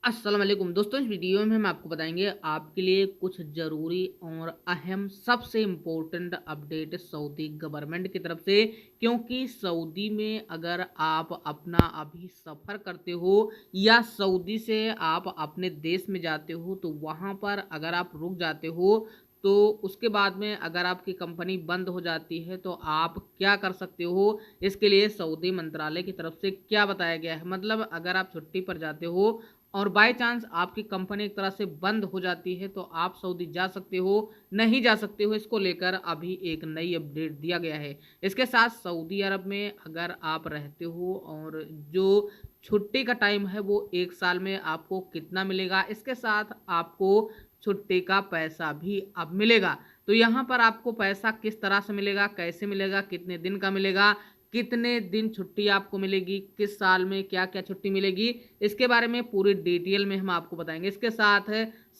अस्सलाम वालेकुम दोस्तों, इस वीडियो में हम आपको बताएंगे आपके लिए कुछ ज़रूरी और अहम सबसे इम्पोर्टेंट अपडेट सऊदी गवर्नमेंट की तरफ से। क्योंकि सऊदी में अगर आप अपना अभी सफ़र करते हो या सऊदी से आप अपने देश में जाते हो तो वहाँ पर अगर आप रुक जाते हो तो उसके बाद में अगर आपकी कंपनी बंद हो जाती है तो आप क्या कर सकते हो। इसके लिए सऊदी मंत्रालय की तरफ से क्या बताया गया है, मतलब अगर आप छुट्टी पर जाते हो और बाय चांस आपकी कंपनी एक तरह से बंद हो जाती है तो आप सऊदी जा सकते हो, नहीं जा सकते हो, इसको लेकर अभी एक नई अपडेट दिया गया है। इसके साथ सऊदी अरब में अगर आप रहते हो और जो छुट्टी का टाइम है वो 1 साल में आपको कितना मिलेगा, इसके साथ आपको छुट्टी का पैसा भी अब मिलेगा। तो यहाँ पर आपको पैसा किस तरह से मिलेगा, कैसे मिलेगा, कितने दिन का मिलेगा, कितने दिन छुट्टी आपको मिलेगी, किस साल में क्या-क्या छुट्टी मिलेगी, इसके बारे में पूरी डिटेल में हम आपको बताएँगे। इसके साथ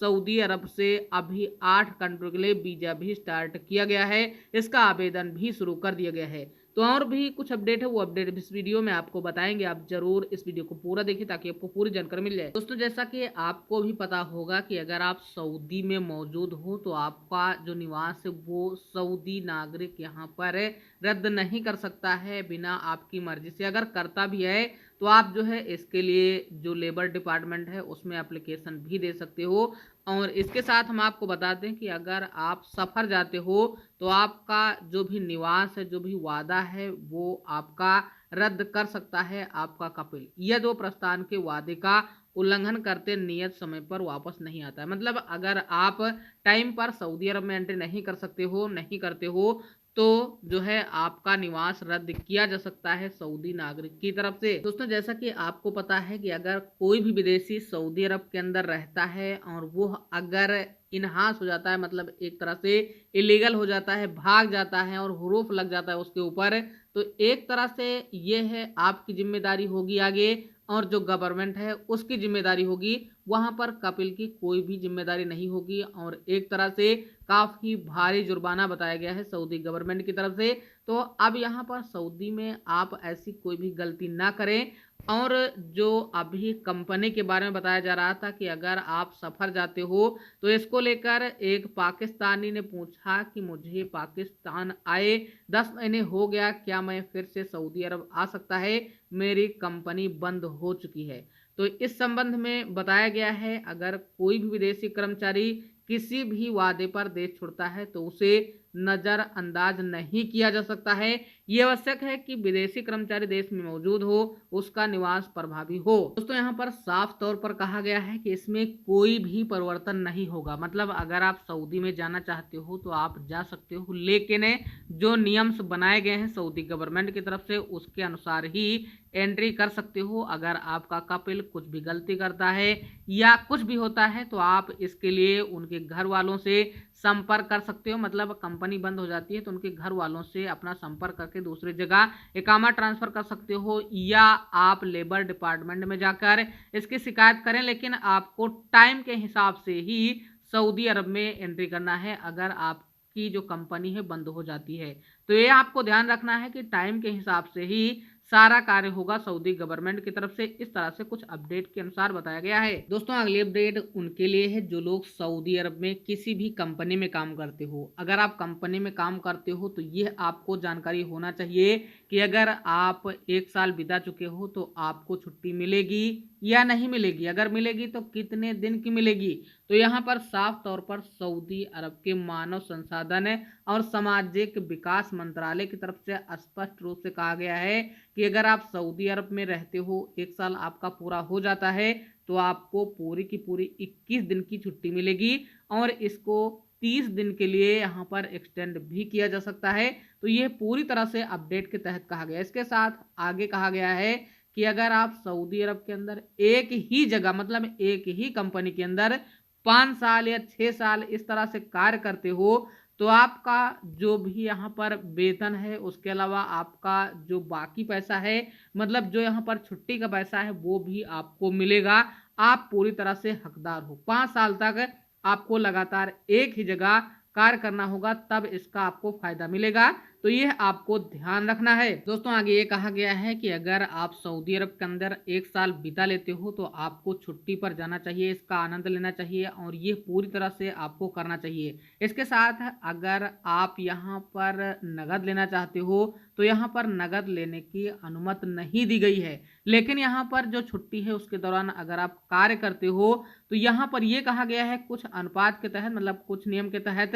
सऊदी अरब से अभी 8 कंट्री के लिए वीज़ा भी स्टार्ट किया गया है, इसका आवेदन भी शुरू कर दिया गया है। तो और भी कुछ अपडेट है, वो अपडेट इस वीडियो में आपको बताएँगे। आप ज़रूर इस वीडियो को पूरा देखिए ताकि आपको पूरी जानकारी मिल जाए। दोस्तों, जैसा कि आपको भी पता होगा कि अगर आप सऊदी में मौजूद हो तो आपका जो निवास है वो सऊदी नागरिक यहाँ पर रद्द नहीं कर सकता है बिना आपकी मर्ज़ी से। अगर करता भी है तो आप जो है इसके लिए जो लेबर डिपार्टमेंट है उसमें एप्लीकेशन भी दे सकते हो। और इसके साथ हम आपको बता दें कि अगर आप सफ़र जाते हो तो आपका जो भी निवास है, जो भी वादा है वो आपका रद्द कर सकता है आपका कपिल। यह जो प्रस्थान के वादे का उल्लंघन करते नियत समय पर वापस नहीं आता है। मतलब अगर आप टाइम पर सऊदी अरब में एंट्री नहीं कर सकते हो, नहीं करते हो, तो जो है आपका निवास रद्द किया जा सकता है सऊदी नागरिक की तरफ से। दोस्तों, जैसा कि आपको पता है कि अगर कोई भी विदेशी सऊदी अरब के अंदर रहता है और वो अगर इनहास हो जाता है, मतलब एक तरह से इलीगल हो जाता है, भाग जाता है और हुरूफ लग जाता है उसके ऊपर, तो एक तरह से ये है आपकी जिम्मेदारी होगी आगे और जो गवर्नमेंट है उसकी जिम्मेदारी होगी। वहाँ पर कपिल की कोई भी जिम्मेदारी नहीं होगी और एक तरह से काफ़ी भारी जुर्माना बताया गया है सऊदी गवर्नमेंट की तरफ से। तो अब यहाँ पर सऊदी में आप ऐसी कोई भी गलती ना करें। और जो अभी कंपनी के बारे में बताया जा रहा था कि अगर आप सफ़र जाते हो तो इसको लेकर एक पाकिस्तानी ने पूछा कि मुझे पाकिस्तान आए 10 महीने हो गया, क्या मैं फिर से सऊदी अरब आ सकता है, मेरी कंपनी बंद हो चुकी है। तो इस संबंध में बताया गया है अगर कोई भी विदेशी कर्मचारी किसी भी वादे पर देश छोड़ता है तो उसे नज़रअंदाज नहीं किया जा सकता है। ये आवश्यक है कि विदेशी कर्मचारी देश में मौजूद हो, उसका निवास प्रभावी हो। दोस्तों, यहाँ पर साफ तौर पर कहा गया है कि इसमें कोई भी परिवर्तन नहीं होगा। मतलब अगर आप सऊदी में जाना चाहते हो तो आप जा सकते हो, लेकिन जो नियम्स बनाए गए हैं सऊदी गवर्नमेंट की तरफ से उसके अनुसार ही एंट्री कर सकते हो। अगर आपका कपिल कुछ भी गलती करता है या कुछ भी होता है तो आप इसके लिए उनके घर वालों से संपर्क कर सकते हो। मतलब कंपनी बंद हो जाती है तो उनके घर वालों से अपना संपर्क करके दूसरी जगह इकामा ट्रांसफ़र कर सकते हो या आप लेबर डिपार्टमेंट में जाकर इसकी शिकायत करें। लेकिन आपको टाइम के हिसाब से ही सऊदी अरब में एंट्री करना है अगर आपकी जो कंपनी है बंद हो जाती है। तो ये आपको ध्यान रखना है कि टाइम के हिसाब से ही सारा कार्य होगा सऊदी गवर्नमेंट की तरफ से। इस तरह से कुछ अपडेट के अनुसार बताया गया है। दोस्तों, अगली अपडेट उनके लिए है जो लोग सऊदी अरब में किसी भी कंपनी में काम करते हो। अगर आप कंपनी में काम करते हो तो यह आपको जानकारी होना चाहिए कि अगर आप 1 साल बिता चुके हो तो आपको छुट्टी मिलेगी या नहीं मिलेगी। अगर मिलेगी तो कितने दिन की मिलेगी। तो यहाँ पर साफ तौर पर सऊदी अरब के मानव संसाधन और सामाजिक विकास मंत्रालय की तरफ से स्पष्ट रूप से कहा गया है कि अगर आप सऊदी अरब में रहते हो, 1 साल आपका पूरा हो जाता है तो आपको पूरी की पूरी 21 दिन की छुट्टी मिलेगी और इसको 30 दिन के लिए यहाँ पर एक्सटेंड भी किया जा सकता है। तो ये पूरी तरह से अपडेट के तहत कहा गया है। इसके साथ आगे कहा गया है कि अगर आप सऊदी अरब के अंदर एक ही जगह, मतलब एक ही कंपनी के अंदर 5 साल या 6 साल इस तरह से कार्य करते हो तो आपका जो भी यहाँ पर वेतन है उसके अलावा आपका जो बाकी पैसा है, मतलब जो यहाँ पर छुट्टी का पैसा है वो भी आपको मिलेगा। आप पूरी तरह से हकदार हो। 5 साल तक आपको लगातार एक ही जगह कार्य करना होगा तब इसका आपको फायदा मिलेगा। तो ये आपको ध्यान रखना है। दोस्तों आगे ये कहा गया है कि अगर आप सऊदी अरब के अंदर 1 साल बिता लेते हो तो आपको छुट्टी पर जाना चाहिए, इसका आनंद लेना चाहिए और ये पूरी तरह से आपको करना चाहिए। इसके साथ अगर आप यहाँ पर नकद लेना चाहते हो तो यहाँ पर नकद लेने की अनुमति नहीं दी गई है। लेकिन यहाँ पर जो छुट्टी है उसके दौरान अगर आप कार्य करते हो तो यहाँ पर ये कहा गया है कुछ अनुपात के तहत, मतलब कुछ नियम के तहत,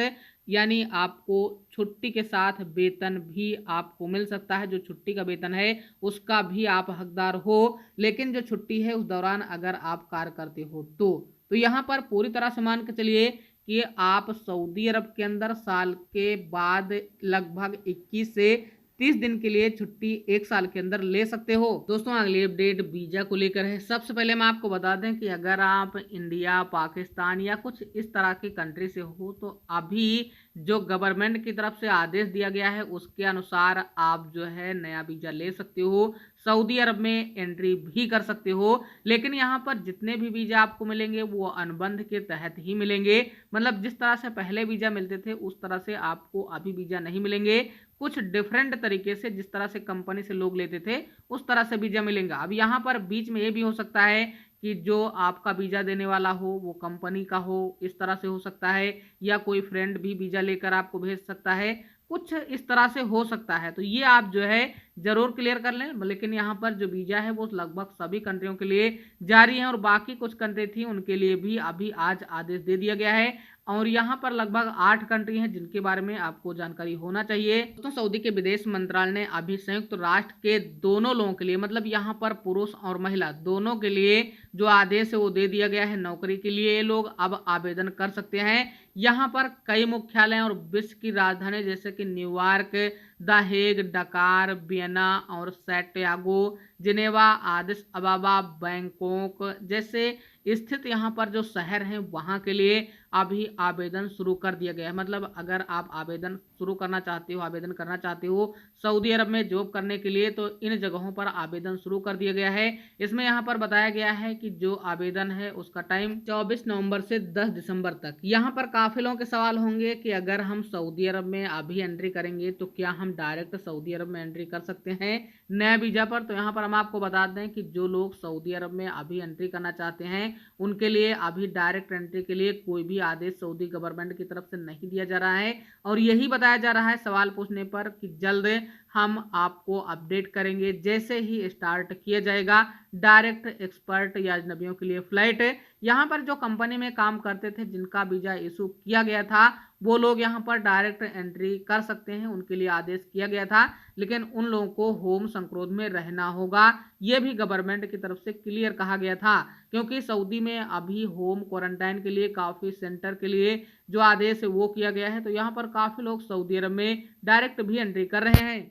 यानी आपको छुट्टी के साथ वेतन भी आपको मिल सकता है। जो छुट्टी का वेतन है उसका भी आप हकदार हो, लेकिन जो छुट्टी है उस दौरान अगर आप कार्य करते हो तो यहाँ पर पूरी तरह से मान के चलिए कि आप सऊदी अरब के अंदर साल के बाद लगभग 21 से 30 दिन के लिए छुट्टी 1 साल के अंदर ले सकते हो। दोस्तों अगली अपडेट वीजा को लेकर है। सबसे पहले मैं आपको बता दें कि अगर आप इंडिया, पाकिस्तान या कुछ इस तरह की कंट्री से हो तो अभी जो गवर्नमेंट की तरफ से आदेश दिया गया है उसके अनुसार आप जो है नया वीजा ले सकते हो, सऊदी अरब में एंट्री भी कर सकते हो। लेकिन यहाँ पर जितने भी वीजा आपको मिलेंगे वो अनुबंध के तहत ही मिलेंगे, मतलब जिस तरह से पहले वीजा मिलते थे उस तरह से आपको अभी वीजा नहीं मिलेंगे। कुछ डिफरेंट तरीके से, जिस तरह से कंपनी से लोग लेते थे उस तरह से वीजा मिलेंगे। अब यहाँ पर बीच में ये भी हो सकता है कि जो आपका वीजा देने वाला हो वो कंपनी का हो, इस तरह से हो सकता है, या कोई फ्रेंड भी वीजा लेकर आपको भेज सकता है, कुछ इस तरह से हो सकता है। तो ये आप जो है जरूर क्लियर कर लें। लेकिन यहाँ पर जो वीजा है वो लगभग सभी कंट्रियों के लिए जारी है और बाकी कुछ कंट्री थी उनके लिए भी अभी आज आदेश दे दिया गया है। और यहाँ पर लगभग 8 कंट्री हैं जिनके बारे में आपको जानकारी होना चाहिए। दोस्तों सऊदी के विदेश मंत्रालय ने अभी संयुक्त राष्ट्र के दोनों लोगों के लिए, मतलब यहाँ पर पुरुष और महिला दोनों के लिए जो आदेश है वो दे दिया गया है। नौकरी के लिए ये लोग अब आवेदन कर सकते हैं। यहाँ पर कई मुख्यालय और विश्व की राजधानी जैसे कि न्यूयॉर्क, द हेग, डकार, वियना और सैंटियागो, जिनेवा, आदिस अबाबा, बैंकॉक जैसे स्थित यहाँ पर जो शहर हैं वहाँ के लिए अभी आवेदन शुरू कर दिया गया है। मतलब अगर आप आवेदन शुरू करना चाहते हो, आवेदन करना चाहते हो सऊदी अरब में जॉब करने के लिए तो इन जगहों पर आवेदन शुरू कर दिया गया है। इसमें यहाँ पर बताया गया है कि जो आवेदन है उसका टाइम 24 नवंबर से 10 दिसंबर तक। यहाँ पर काफी लोगों के सवाल होंगे कि अगर हम सऊदी अरब में अभी एंट्री करेंगे तो क्या हम डायरेक्ट सऊदी अरब में एंट्री कर सकते हैं नए वीजा पर। तो यहाँ पर हम आपको बता दें कि जो लोग सऊदी अरब में अभी एंट्री करना चाहते हैं उनके लिए अभी डायरेक्ट एंट्री के लिए कोई भी आदेश सऊदी गवर्नमेंट की तरफ से नहीं दिया जा रहा है। और यही बताया जा रहा है सवाल पूछने पर कि जल्द हम आपको अपडेट करेंगे जैसे ही स्टार्ट किया जाएगा डायरेक्ट एक्सपर्ट या अजनबियों के लिए फ्लाइट। यहाँ पर जो कंपनी में काम करते थे जिनका वीजा इशू किया गया था वो लोग यहाँ पर डायरेक्ट एंट्री कर सकते हैं, उनके लिए आदेश किया गया था। लेकिन उन लोगों को होम संक्रोध में रहना होगा, ये भी गवर्नमेंट की तरफ से क्लियर कहा गया था। क्योंकि सऊदी में अभी होम क्वारंटाइन के लिए काफ़ी सेंटर के लिए जो आदेश है वो किया गया है। तो यहाँ पर काफ़ी लोग सऊदी अरब में डायरेक्ट भी एंट्री कर रहे हैं।